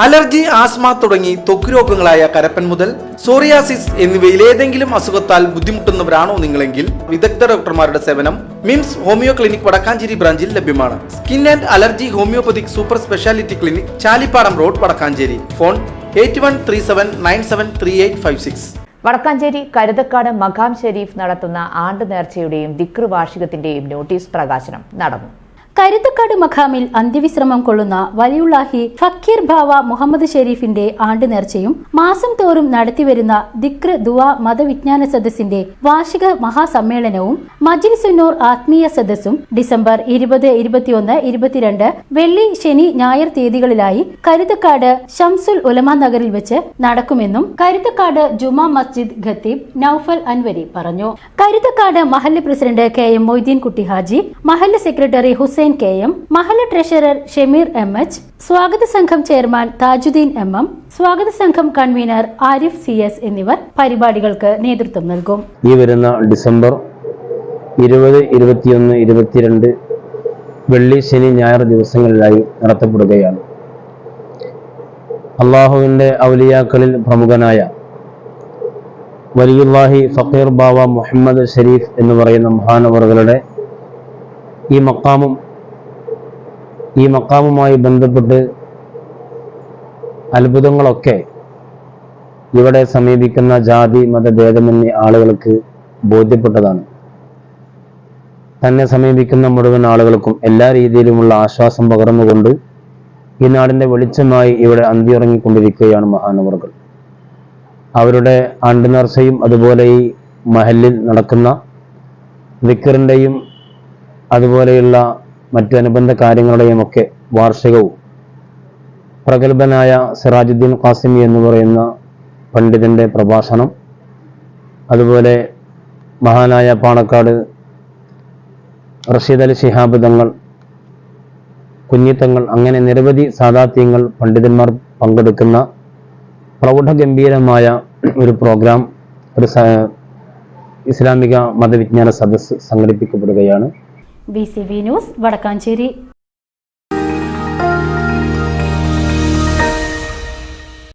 Allergy, asthma തുടങ്ങി ത്വക്ക് രോഗങ്ങളായ കരപ്പൻ മുതൽ സോറിയാസിസ് എന്നിവയിൽ ഏതെങ്കിലും അസുഖത്താൽ ബുദ്ധിമുട്ടുന്നവരാണോ നിങ്ങളെങ്കിൽ വിദഗ്ധ ഡോക്ടർമാരുടെ സേവനം മിംസ് ഹോമിയോ ക്ലിനിക് വടക്കാഞ്ചേരി ബ്രാഞ്ചിൽ ലഭ്യമാണ്. Skin and allergy homeopathic super speciality clinic, Chalippadam road, Vadakkancherry. Phone 8137973856. Vadakkancherry Karuthakkad Makham Sharif നടത്തുന്ന ആണ്ട് നേർച്ചയുടെയും ദിക്ർ വാർഷികത്തിന്റെയും നോട്ടീസ് പ്രകാശനം നടന്നു. കരുതക്കാട് മഖാമിൽ അന്ത്യവിശ്രമം കൊള്ളുന്ന വലിയുള്ളാഹി ഫക്കീർ ബാവ മുഹമ്മദ് ഷെരീഫിന്റെ ആണ്ട് നേർച്ചയും മാസം തോറും നടത്തിവരുന്ന ദിക്ർ ദുആ മതവിജ്ഞാന സദസ്സിന്റെ വാർഷിക മഹാസമ്മേളനവും മജ്ലിസുന്നൂർ ആത്മീയ സദസ്സും ഡിസംബർ 20, 21, 22 വെള്ളി, ശനി, ഞായർ തീയതികളിലായി കരുതക്കാട് ഷംസുൽ ഉലമ നഗറിൽ വെച്ച് നടക്കുമെന്നും കരുതക്കാട് ജുമാ മസ്ജിദ് ഖത്തീബ് നൌഫൽ അൻവരി പറഞ്ഞു. കരുതക്കാട് മഹല്ല് പ്രസിഡന്റ് KM മൊയ്തീൻ കുട്ടി ഹാജി, മഹല്ല് സെക്രട്ടറി ഹുസൈൻ KM, മഹല്ല് ട്രഷറർ ഷമീർ MH, സ്വാഗത സംഘം ചെയർമാൻ താജുദ്ദീൻ MM, സ്വാഗത സംഘം കൺവീനർ ആരിഫ് CS എന്നിവർ പരിപാടികൾക്ക് നേതൃത്വം നൽകും. ഈ വരുന്ന ഡിസംബർ 20, 21, 22 വെള്ളി, ശനി, ഞായർ ദിവസങ്ങളിലായി നടത്തപ്പെടുകയാണ്. അള്ളാഹുവിൻ്റെ ഔലിയാക്കളിൽ പ്രമുഖനായ വലിയുള്ളാഹി ഫക്കീർ ബാവ മുഹമ്മദ് ഷെരീഫ് എന്ന് പറയുന്ന മഹാനവറുകളുടെ ഈ മക്കാമുമായി ബന്ധപ്പെട്ട് അത്ഭുതങ്ങളൊക്കെ ഇവിടെ സമീപിക്കുന്ന ജാതി മതഭേദമന്യേ ആളുകൾക്ക് ബോധ്യപ്പെട്ടതാണ്. തന്നെ സമീപിക്കുന്ന മുഴുവൻ ആളുകൾക്കും എല്ലാ രീതിയിലുമുള്ള ആശ്വാസം പകർന്നുകൊണ്ട് ഈ നാടിൻ്റെ വെളിച്ചമായി ഇവിടെ അന്തിയുറങ്ങിക്കൊണ്ടിരിക്കുകയാണ് മഹാനവറുകൾ. അവരുടെ ആണ്ട് നേർച്ചയും അതുപോലെ ഈ മഹല്ലിൽ നടക്കുന്ന ദിക്റിൻ്റെയും അതുപോലെയുള്ള മറ്റു അനുബന്ധ കാര്യങ്ങളുടെയും ഒക്കെ വാർഷികവും പ്രഗത്ഭനായ സിറാജുദ്ദീൻ ഖാസിമി എന്ന് പറയുന്ന പണ്ഡിതൻ്റെ പ്രഭാഷണം, അതുപോലെ മഹാനായ പാണക്കാട് റഷീദ് അലി ശിഹാബ് തങ്ങൾ, കുഞ്ഞിത്തങ്ങൾ, അങ്ങനെ നിരവധി സാദാത്യങ്ങൾ പണ്ഡിതന്മാർ പങ്കെടുക്കുന്ന പ്രൗഢഗംഭീരമായ ഒരു പ്രോഗ്രാം, ഒരു ഇസ്ലാമിക മതവിജ്ഞാന സദസ്സ് സംഘടിപ്പിക്കപ്പെടുകയാണ്. BCV news, Vadakkanchery.